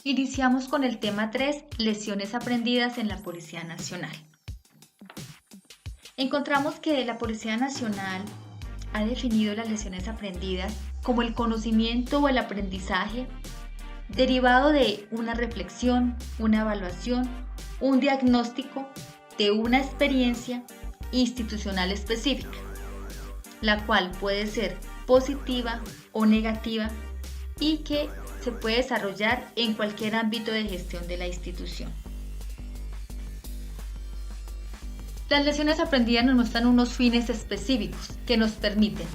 Iniciamos con el tema 3, lesiones aprendidas en la Policía Nacional. Encontramos que la Policía Nacional ha definido las lesiones aprendidas como el conocimiento o el aprendizaje derivado de una reflexión, una evaluación, un diagnóstico de una experiencia institucional específica, la cual puede ser positiva o negativa y que se puede desarrollar en cualquier ámbito de gestión de la institución. Las lesiones aprendidas nos muestran unos fines específicos que nos permiten,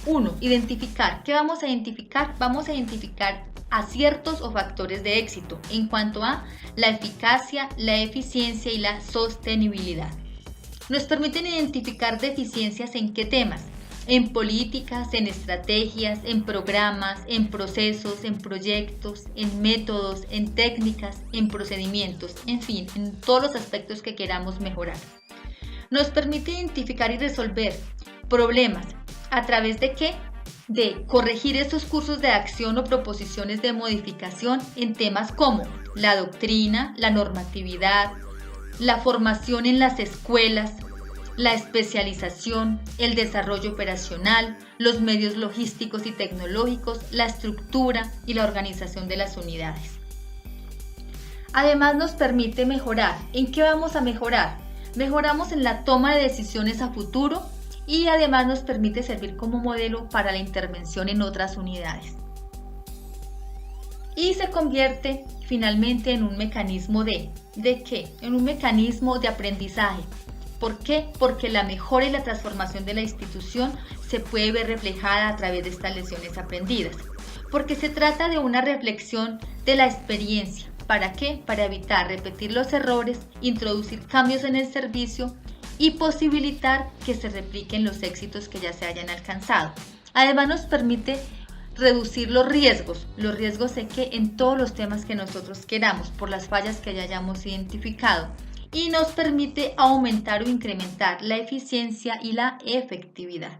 1. Identificar. ¿Qué vamos a identificar? Vamos a identificar aciertos o factores de éxito en cuanto a la eficacia, la eficiencia y la sostenibilidad. Nos permiten identificar deficiencias en qué temas, en políticas, en estrategias, en programas, en procesos, en proyectos, en métodos, en técnicas, en procedimientos, en fin, en todos los aspectos que queramos mejorar. Nos permite identificar y resolver problemas a través de ¿qué? De corregir estos cursos de acción o proposiciones de modificación en temas como la doctrina, la normatividad, la formación en las escuelas, la especialización, el desarrollo operacional, los medios logísticos y tecnológicos, la estructura y la organización de las unidades. Además nos permite mejorar. ¿En qué vamos a mejorar? Mejoramos en la toma de decisiones a futuro y además nos permite servir como modelo para la intervención en otras unidades. Y se convierte finalmente en un mecanismo ¿de qué? En un mecanismo de aprendizaje. ¿Por qué? Porque la mejora y la transformación de la institución se puede ver reflejada a través de estas lesiones aprendidas. Porque se trata de una reflexión de la experiencia. ¿Para qué? Para evitar repetir los errores, introducir cambios en el servicio y posibilitar que se repliquen los éxitos que ya se hayan alcanzado. Además nos permite reducir los riesgos de que en todos los temas que nosotros queramos, por las fallas que ya hayamos identificado, y nos permite aumentar o incrementar la eficiencia y la efectividad.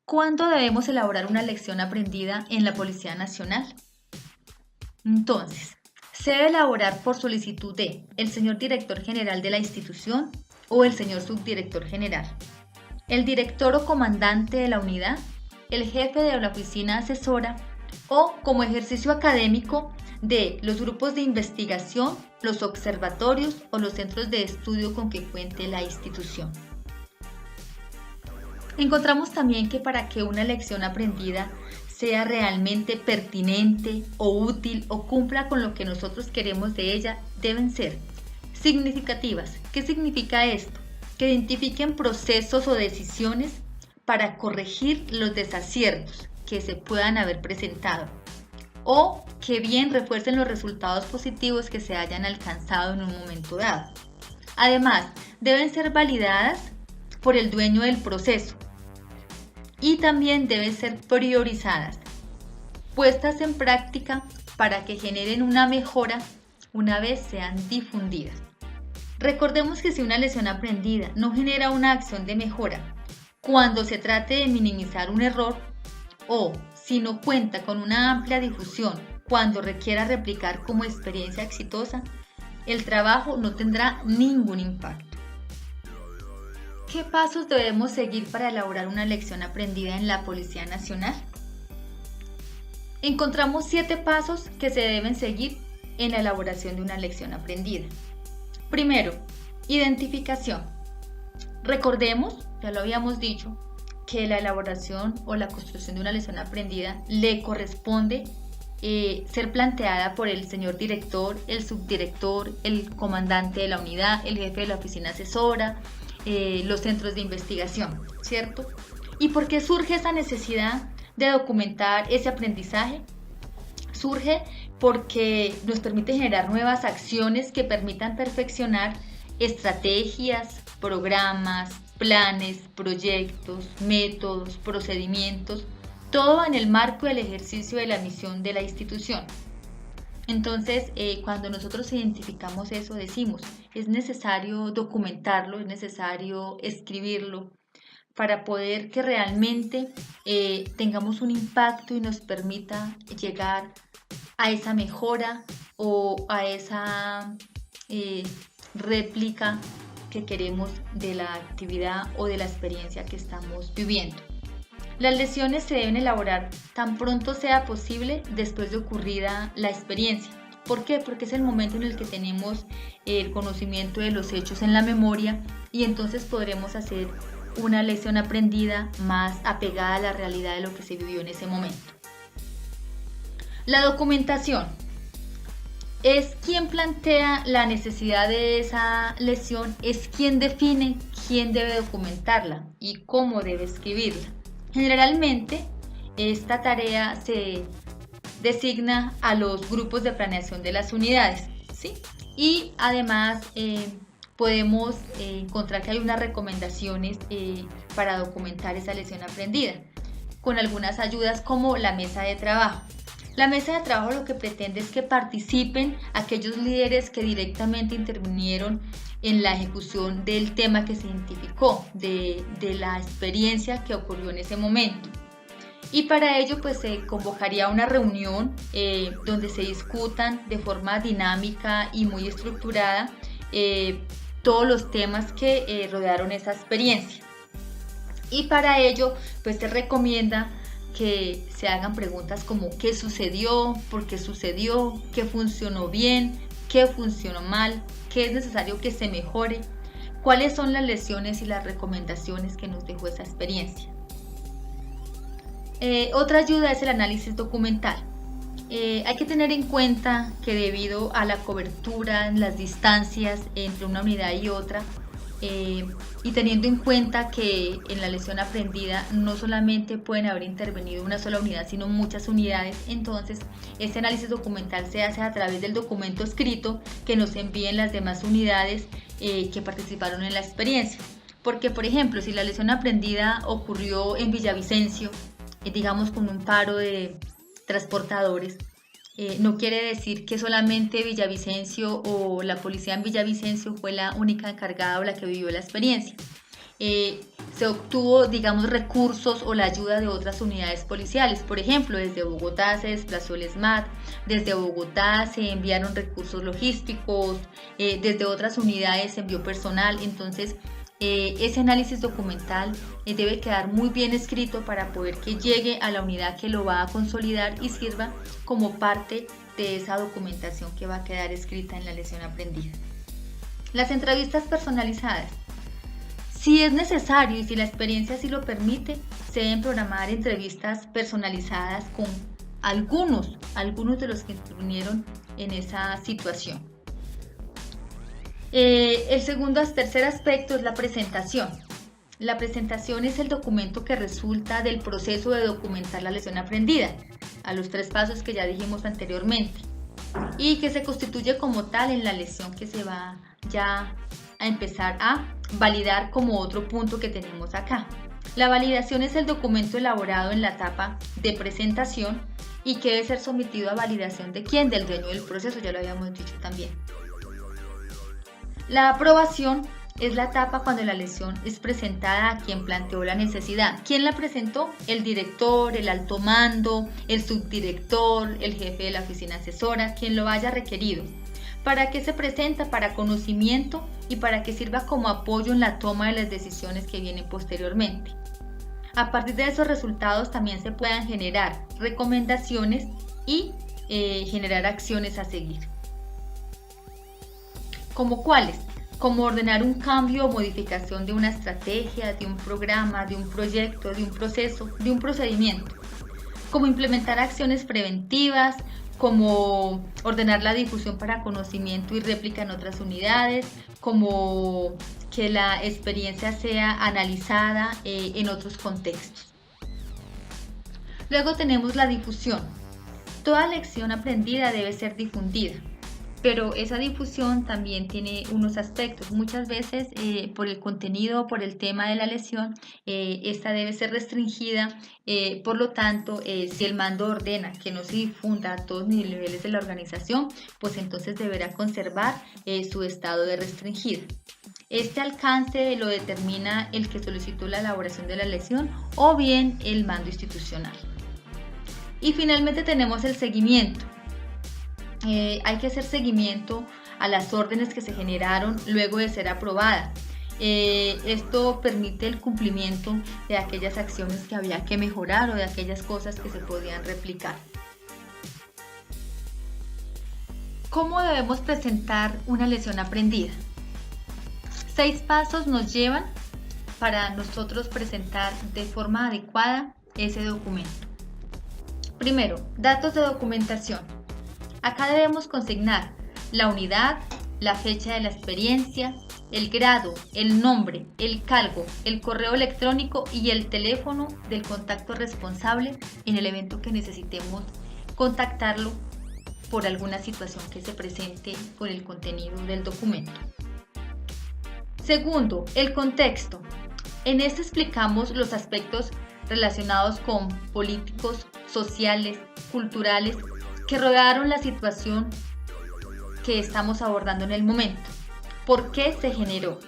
¿Cuándo debemos elaborar una lección aprendida en la Policía Nacional? Entonces, se debe elaborar por solicitud de el señor director general de la institución o el señor subdirector general, el director o comandante de la unidad, el jefe de la oficina asesora o como ejercicio académico de los grupos de investigación, los observatorios o los centros de estudio con que cuente la institución. Encontramos también que para que una lección aprendida sea realmente pertinente o útil o cumpla con lo que nosotros queremos de ella, deben ser significativas. ¿Qué significa esto? Que identifiquen procesos o decisiones para corregir los desaciertos que se puedan haber presentado o que bien refuercen los resultados positivos que se hayan alcanzado en un momento dado. Además, deben ser validadas por el dueño del proceso y también deben ser priorizadas, puestas en práctica para que generen una mejora una vez sean difundidas. Recordemos que si una lección aprendida no genera una acción de mejora, cuando se trate de minimizar un error o si no cuenta con una amplia difusión cuando requiera replicar como experiencia exitosa, el trabajo no tendrá ningún impacto. ¿Qué pasos debemos seguir para elaborar una lección aprendida en la Policía Nacional? Encontramos 7 pasos que se deben seguir en la elaboración de una lección aprendida. Primero, identificación. Recordemos, ya lo habíamos dicho, que la elaboración o la construcción de una lección aprendida le corresponde ser planteada por el señor director, el subdirector, el comandante de la unidad, el jefe de la oficina asesora, los centros de investigación, ¿cierto? ¿Y por qué surge esa necesidad de documentar ese aprendizaje? Surge porque nos permite generar nuevas acciones que permitan perfeccionar estrategias, programas, planes, proyectos, métodos, procedimientos, todo en el marco del ejercicio de la misión de la institución. Entonces, cuando nosotros identificamos eso, decimos, es necesario documentarlo, es necesario escribirlo para poder que realmente tengamos un impacto y nos permita llegar a esa mejora o a esa réplica que queremos de la actividad o de la experiencia que estamos viviendo. Las lesiones se deben elaborar tan pronto sea posible después de ocurrida la experiencia. ¿Por qué? Porque es el momento en el que tenemos el conocimiento de los hechos en la memoria y entonces podremos hacer una lección aprendida más apegada a la realidad de lo que se vivió en ese momento. La documentación es quien plantea la necesidad de esa lección, es quien define quién debe documentarla y cómo debe escribirla. Generalmente, esta tarea se designa a los grupos de planeación de las unidades, ¿sí? Y además podemos encontrar que hay unas recomendaciones para documentar esa lección aprendida, con algunas ayudas como la mesa de trabajo. La mesa de trabajo lo que pretende es que participen aquellos líderes que directamente intervinieron en la ejecución del tema que se identificó, de la experiencia que ocurrió en ese momento. Y para ello pues se convocaría una reunión donde se discutan de forma dinámica y muy estructurada todos los temas que rodearon esa experiencia. Y para ello pues se recomienda que se hagan preguntas como ¿qué sucedió? ¿Por qué sucedió? ¿Qué funcionó bien? ¿Qué funcionó mal? ¿Qué es necesario que se mejore? ¿Cuáles son las lecciones y las recomendaciones que nos dejó esa experiencia? Otra ayuda es el análisis documental. Hay que tener en cuenta que debido a la cobertura, las distancias entre una unidad y otra, y teniendo en cuenta que en la lección aprendida no solamente pueden haber intervenido una sola unidad, sino muchas unidades, entonces este análisis documental se hace a través del documento escrito que nos envíen las demás unidades que participaron en la experiencia. Porque, por ejemplo, si la lección aprendida ocurrió en Villavicencio, digamos con un paro de transportadores, no quiere decir que solamente Villavicencio o la policía en Villavicencio fue la única encargada o la que vivió la experiencia. Se obtuvo, digamos, recursos o la ayuda de otras unidades policiales. Por ejemplo, desde Bogotá se desplazó el SMAT, desde Bogotá se enviaron recursos logísticos, desde otras unidades se envió personal. Entonces, ese análisis documental debe quedar muy bien escrito para poder que llegue a la unidad que lo va a consolidar y sirva como parte de esa documentación que va a quedar escrita en la lección aprendida. Las entrevistas personalizadas. Si es necesario y si la experiencia así lo permite, se deben programar entrevistas personalizadas con algunos de los que intervinieron en esa situación. El tercer aspecto es la presentación. La presentación es el documento que resulta del proceso de documentar la lección aprendida, a los 3 pasos que ya dijimos anteriormente, y que se constituye como tal en la lección que se va ya a empezar a validar como otro punto que tenemos acá. La validación es el documento elaborado en la etapa de presentación y que debe ser sometido a validación de quién, del dueño del proceso, ya lo habíamos dicho también. La aprobación es la etapa cuando la lección es presentada a quien planteó la necesidad. ¿Quién la presentó? El director, el alto mando, el subdirector, el jefe de la oficina asesora, quien lo haya requerido. ¿Para qué se presenta? Para conocimiento y para que sirva como apoyo en la toma de las decisiones que vienen posteriormente. A partir de esos resultados también se puedan generar recomendaciones y generar acciones a seguir. ¿Como cuáles? Como ordenar un cambio o modificación de una estrategia, de un programa, de un proyecto, de un proceso, de un procedimiento. Como implementar acciones preventivas, como ordenar la difusión para conocimiento y réplica en otras unidades, como que la experiencia sea analizada en otros contextos. Luego tenemos la difusión. Toda lección aprendida debe ser difundida. Pero esa difusión también tiene unos aspectos. Muchas veces por el contenido o por el tema de la lección, esta debe ser restringida. Por lo tanto, si el mando ordena que no se difunda a todos los niveles de la organización, pues entonces deberá conservar su estado de restringida. Este alcance lo determina el que solicitó la elaboración de la lección o bien el mando institucional. Y finalmente tenemos el seguimiento. hay que hacer seguimiento a las órdenes que se generaron luego de ser aprobada. Esto permite el cumplimiento de aquellas acciones que había que mejorar o de aquellas cosas que se podían replicar. ¿Cómo debemos presentar una lección aprendida? 6 pasos nos llevan para nosotros presentar de forma adecuada ese documento. Primero, datos de documentación. Acá debemos consignar la unidad, la fecha de la experiencia, el grado, el nombre, el cargo, el correo electrónico y el teléfono del contacto responsable en el evento que necesitemos contactarlo por alguna situación que se presente con el contenido del documento. Segundo, el contexto. En este explicamos los aspectos relacionados con políticos, sociales, culturales, que rodearon la situación que estamos abordando en el momento. ¿Por qué se generó?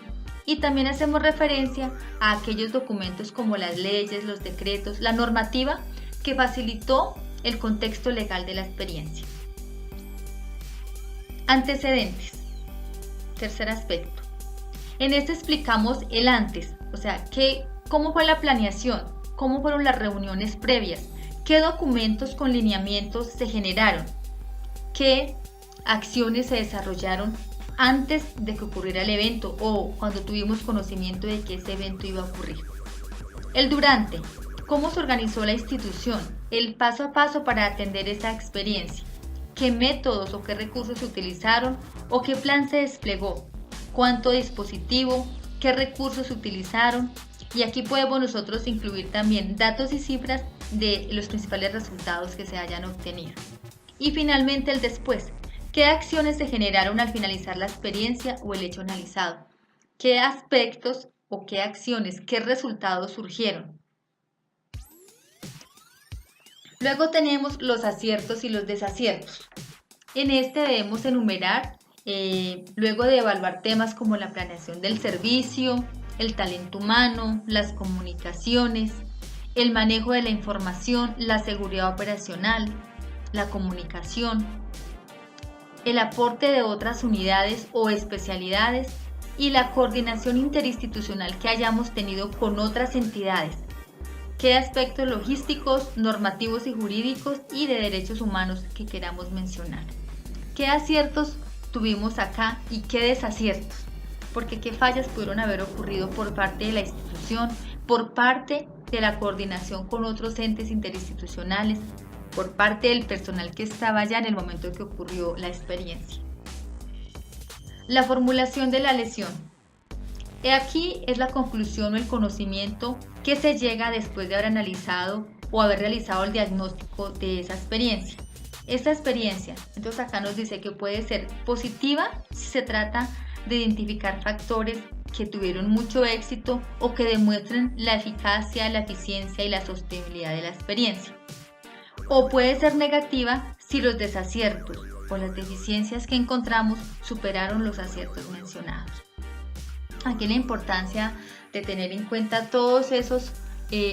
Y también hacemos referencia a aquellos documentos como las leyes, los decretos, la normativa que facilitó el contexto legal de la experiencia. Antecedentes. Tercer aspecto. En este explicamos el antes, o sea, cómo fue la planeación, cómo fueron las reuniones previas, qué documentos con lineamientos se generaron, qué acciones se desarrollaron antes de que ocurriera el evento o cuando tuvimos conocimiento de que ese evento iba a ocurrir. El durante, cómo se organizó la institución, el paso a paso para atender esa experiencia, qué métodos o qué recursos se utilizaron o qué plan se desplegó, cuánto dispositivo, qué recursos se utilizaron, y aquí podemos nosotros incluir también datos y cifras de los principales resultados que se hayan obtenido. Y finalmente el después, qué acciones se generaron al finalizar la experiencia o el hecho analizado, qué aspectos o qué acciones, qué resultados surgieron. Luego tenemos los aciertos y los desaciertos. En este debemos enumerar, luego de evaluar temas como la planeación del servicio, el talento humano, las comunicaciones, el manejo de la información, la seguridad operacional, la comunicación, el aporte de otras unidades o especialidades y la coordinación interinstitucional que hayamos tenido con otras entidades. ¿Qué aspectos logísticos, normativos y jurídicos y de derechos humanos que queramos mencionar? ¿Qué aciertos tuvimos acá y qué desaciertos? Porque qué fallas pudieron haber ocurrido por parte de la institución, por parte de la coordinación con otros entes interinstitucionales, por parte del personal que estaba allá en el momento en que ocurrió la experiencia. La formulación de la lesión. Aquí es la conclusión o el conocimiento que se llega después de haber analizado o haber realizado el diagnóstico de esa experiencia. Esta experiencia, entonces acá nos dice que puede ser positiva si se trata de identificar factores que tuvieron mucho éxito o que demuestren la eficacia, la eficiencia y la sostenibilidad de la experiencia. O puede ser negativa si los desaciertos o las deficiencias que encontramos superaron los aciertos mencionados. Aquí la importancia de tener en cuenta todos esos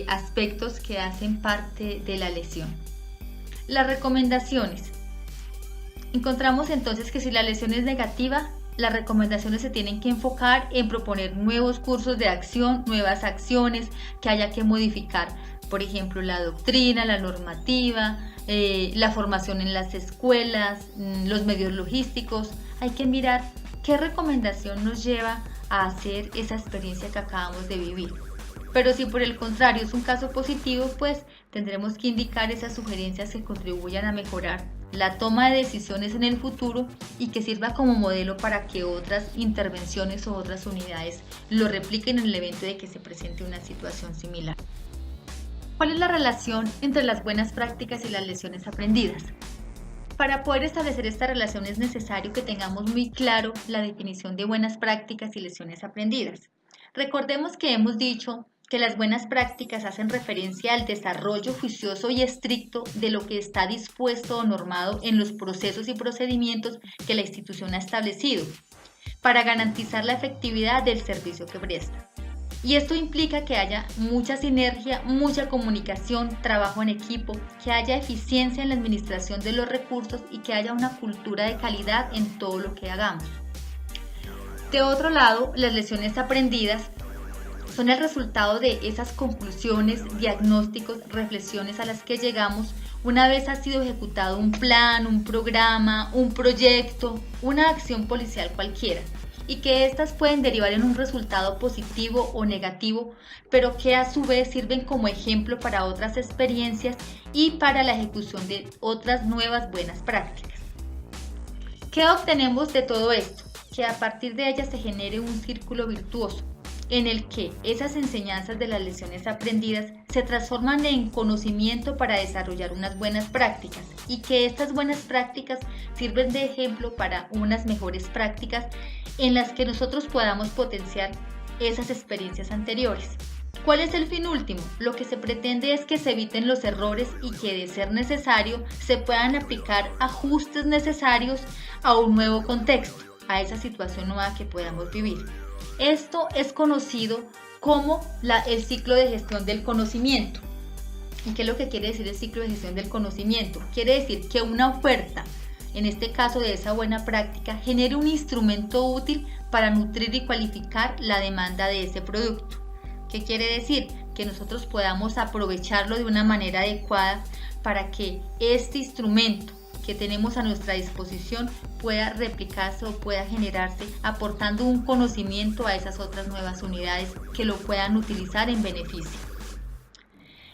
aspectos que hacen parte de la lesión. Las recomendaciones. Encontramos entonces que si la lesión es negativa, las recomendaciones se tienen que enfocar en proponer nuevos cursos de acción, nuevas acciones que haya que modificar. Por ejemplo, la doctrina, la normativa, la formación en las escuelas, los medios logísticos. Hay que mirar qué recomendación nos lleva a hacer esa experiencia que acabamos de vivir. Pero si por el contrario es un caso positivo, pues tendremos que indicar esas sugerencias que contribuyan a mejorar la toma de decisiones en el futuro y que sirva como modelo para que otras intervenciones o otras unidades lo repliquen en el evento de que se presente una situación similar. ¿Cuál es la relación entre las buenas prácticas y las lecciones aprendidas? Para poder establecer esta relación es necesario que tengamos muy claro la definición de buenas prácticas y lecciones aprendidas. Recordemos que hemos dicho que las buenas prácticas hacen referencia al desarrollo juicioso y estricto de lo que está dispuesto o normado en los procesos y procedimientos que la institución ha establecido para garantizar la efectividad del servicio que presta. Y esto implica que haya mucha sinergia, mucha comunicación, trabajo en equipo, que haya eficiencia en la administración de los recursos y que haya una cultura de calidad en todo lo que hagamos. De otro lado, las lecciones aprendidas son el resultado de esas conclusiones, diagnósticos, reflexiones a las que llegamos una vez ha sido ejecutado un plan, un programa, un proyecto, una acción policial cualquiera, y que éstas pueden derivar en un resultado positivo o negativo, pero que a su vez sirven como ejemplo para otras experiencias y para la ejecución de otras nuevas buenas prácticas. ¿Qué obtenemos de todo esto? Que a partir de ellas se genere un círculo virtuoso en el que esas enseñanzas de las lecciones aprendidas se transforman en conocimiento para desarrollar unas buenas prácticas y que estas buenas prácticas sirven de ejemplo para unas mejores prácticas en las que nosotros podamos potenciar esas experiencias anteriores. ¿Cuál es el fin último? Lo que se pretende es que se eviten los errores y que, de ser necesario, se puedan aplicar ajustes necesarios a un nuevo contexto, a esa situación nueva que podamos vivir. Esto es conocido como el ciclo de gestión del conocimiento. ¿Y qué es lo que quiere decir el ciclo de gestión del conocimiento? Quiere decir que una oferta, en este caso de esa buena práctica, genere un instrumento útil para nutrir y cualificar la demanda de ese producto. ¿Qué quiere decir? Que nosotros podamos aprovecharlo de una manera adecuada para que este instrumento que tenemos a nuestra disposición pueda replicarse o pueda generarse aportando un conocimiento a esas otras nuevas unidades que lo puedan utilizar en beneficio.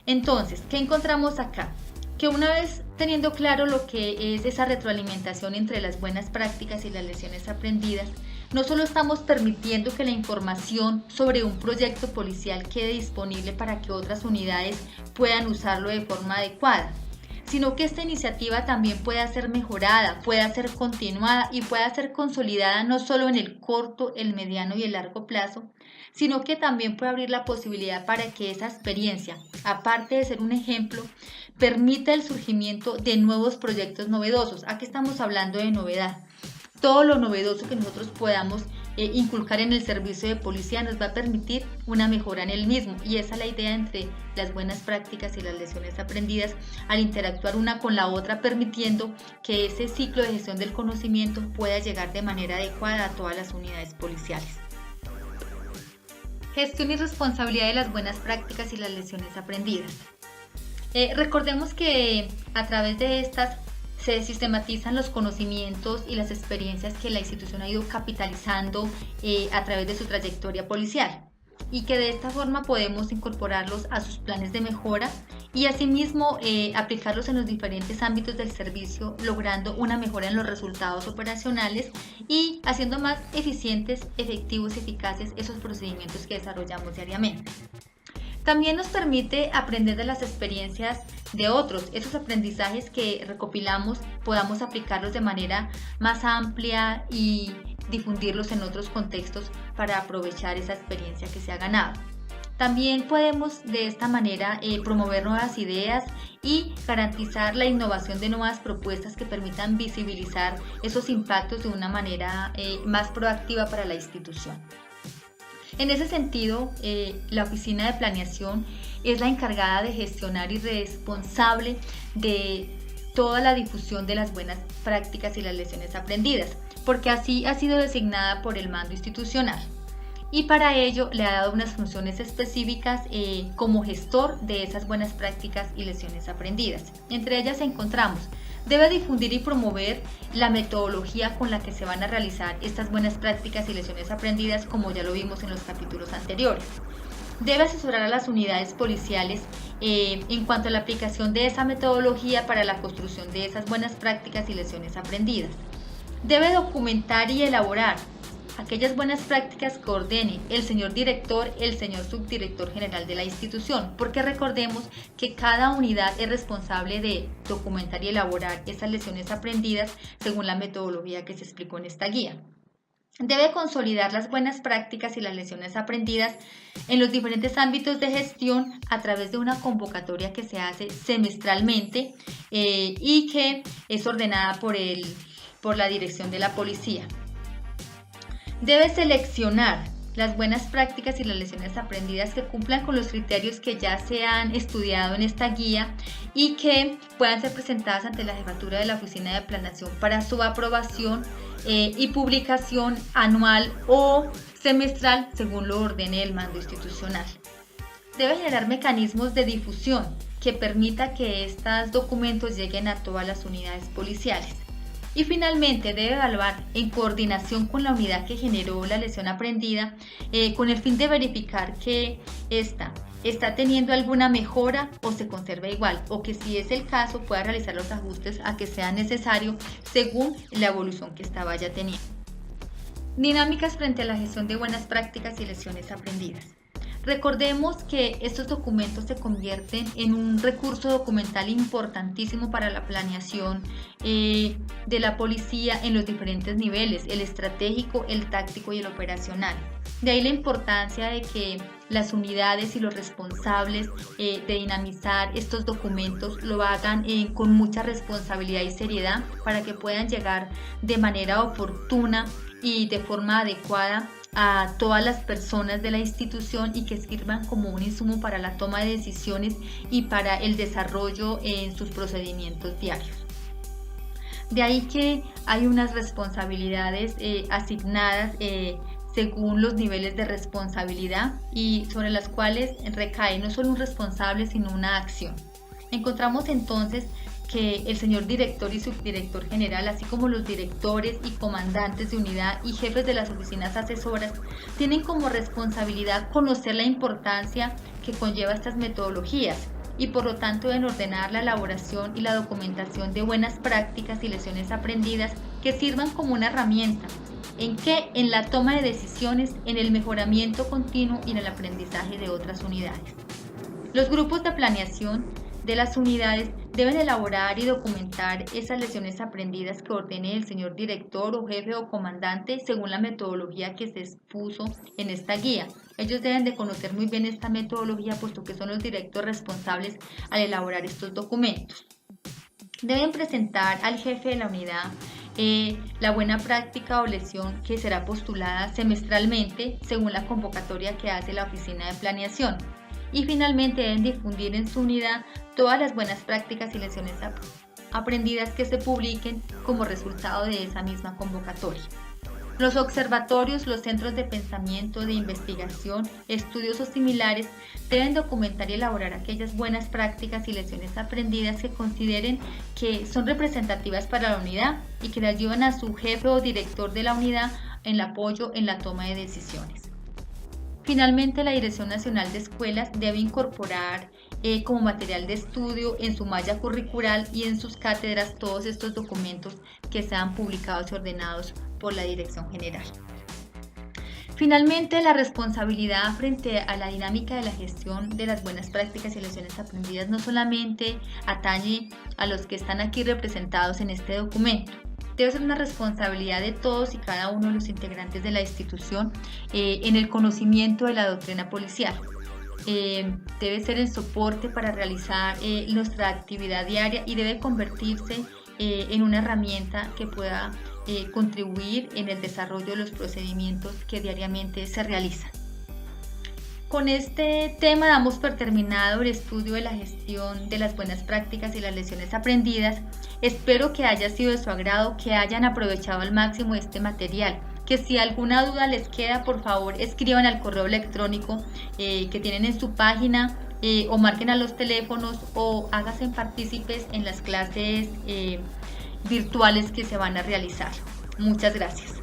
Entonces, ¿qué encontramos acá? Que una vez teniendo claro lo que es esa retroalimentación entre las buenas prácticas y las lecciones aprendidas, no solo estamos permitiendo que la información sobre un proyecto policial quede disponible para que otras unidades puedan usarlo de forma adecuada, sino que esta iniciativa también pueda ser mejorada, pueda ser continuada y pueda ser consolidada no solo en el corto, el mediano y el largo plazo, sino que también puede abrir la posibilidad para que esa experiencia, aparte de ser un ejemplo, permita el surgimiento de nuevos proyectos novedosos. Aquí estamos hablando de novedad. Todo lo novedoso que nosotros podamos inculcar en el servicio de policía nos va a permitir una mejora en el mismo, y esa es la idea entre las buenas prácticas y las lecciones aprendidas al interactuar una con la otra, permitiendo que ese ciclo de gestión del conocimiento pueda llegar de manera adecuada a todas las unidades policiales. Gestión y responsabilidad de las buenas prácticas y las lecciones aprendidas. Recordemos que a través de estas se sistematizan los conocimientos y las experiencias que la institución ha ido capitalizando a través de su trayectoria policial, y que de esta forma podemos incorporarlos a sus planes de mejora y asimismo aplicarlos en los diferentes ámbitos del servicio, logrando una mejora en los resultados operacionales y haciendo más eficientes, efectivos y eficaces esos procedimientos que desarrollamos diariamente. También nos permite aprender de las experiencias de otros, esos aprendizajes que recopilamos podamos aplicarlos de manera más amplia y difundirlos en otros contextos para aprovechar esa experiencia que se ha ganado. También podemos de esta manera promover nuevas ideas y garantizar la innovación de nuevas propuestas que permitan visibilizar esos impactos de una manera más proactiva para la institución. En ese sentido, la Oficina de Planeación es la encargada de gestionar y responsable de toda la difusión de las buenas prácticas y las lecciones aprendidas, porque así ha sido designada por el mando institucional. Y para ello le ha dado unas funciones específicas como gestor de esas buenas prácticas y lecciones aprendidas. Entre ellas encontramos: debe difundir y promover la metodología con la que se van a realizar estas buenas prácticas y lecciones aprendidas, como ya lo vimos en los capítulos anteriores. Debe asesorar a las unidades policiales en cuanto a la aplicación de esa metodología para la construcción de esas buenas prácticas y lecciones aprendidas. Debe documentar y elaborar aquellas buenas prácticas que ordene el señor director, el señor subdirector general de la institución, porque recordemos que cada unidad es responsable de documentar y elaborar esas lecciones aprendidas según la metodología que se explicó en esta guía. Debe consolidar las buenas prácticas y las lecciones aprendidas en los diferentes ámbitos de gestión a través de una convocatoria que se hace semestralmente y que es ordenada por la dirección de la policía. Debe seleccionar las buenas prácticas y las lecciones aprendidas que cumplan con los criterios que ya se han estudiado en esta guía y que puedan ser presentadas ante la jefatura de la Oficina de Planeación para su aprobación y publicación anual o semestral según lo ordene el mando institucional. Debe generar mecanismos de difusión que permita que estos documentos lleguen a todas las unidades policiales. Y finalmente debe evaluar en coordinación con la unidad que generó la lección aprendida con el fin de verificar que ésta está teniendo alguna mejora o se conserva igual, o que si es el caso pueda realizar los ajustes a que sea necesario según la evolución que ésta vaya teniendo. Dinámicas frente a la gestión de buenas prácticas y lecciones aprendidas. Recordemos que estos documentos se convierten en un recurso documental importantísimo para la planeación de la policía en los diferentes niveles, el estratégico, el táctico y el operacional. De ahí la importancia de que las unidades y los responsables de dinamizar estos documentos lo hagan con mucha responsabilidad y seriedad para que puedan llegar de manera oportuna y de forma adecuada a todas las personas de la institución y que sirvan como un insumo para la toma de decisiones y para el desarrollo en sus procedimientos diarios. De ahí que hay unas responsabilidades asignadas según los niveles de responsabilidad y sobre las cuales recae no solo un responsable sino una acción. Encontramos entonces que el señor director y subdirector general, así como los directores y comandantes de unidad y jefes de las oficinas asesoras, tienen como responsabilidad conocer la importancia que conlleva estas metodologías y por lo tanto deben ordenar la elaboración y la documentación de buenas prácticas y lecciones aprendidas que sirvan como una herramienta en la toma de decisiones, en el mejoramiento continuo y en el aprendizaje de otras unidades. Los grupos de planeación de las unidades deben elaborar y documentar esas lecciones aprendidas que ordene el señor director o jefe o comandante según la metodología que se expuso en esta guía. Ellos deben de conocer muy bien esta metodología puesto que son los directos responsables al elaborar estos documentos. Deben presentar al jefe de la unidad la buena práctica o lección que será postulada semestralmente según la convocatoria que hace la Oficina de Planeación. Y finalmente deben difundir en su unidad todas las buenas prácticas y lecciones aprendidas que se publiquen como resultado de esa misma convocatoria. Los observatorios, los centros de pensamiento, de investigación, estudios o similares deben documentar y elaborar aquellas buenas prácticas y lecciones aprendidas que consideren que son representativas para la unidad y que le ayudan a su jefe o director de la unidad en el apoyo en la toma de decisiones. Finalmente, la Dirección Nacional de Escuelas debe incorporar como material de estudio en su malla curricular y en sus cátedras todos estos documentos que sean publicados y ordenados por la Dirección General. Finalmente, la responsabilidad frente a la dinámica de la gestión de las buenas prácticas y lecciones aprendidas no solamente atañe a los que están aquí representados en este documento. Debe ser una responsabilidad de todos y cada uno de los integrantes de la institución en el conocimiento de la doctrina policial. Debe ser el soporte para realizar nuestra actividad diaria y debe convertirse en una herramienta que pueda contribuir en el desarrollo de los procedimientos que diariamente se realizan. Con este tema damos por terminado el estudio de la gestión de las buenas prácticas y las lecciones aprendidas. Espero que haya sido de su agrado, que hayan aprovechado al máximo este material. Que si alguna duda les queda, por favor escriban al correo electrónico que tienen en su página o marquen a los teléfonos o háganse partícipes en las clases virtuales que se van a realizar. Muchas gracias.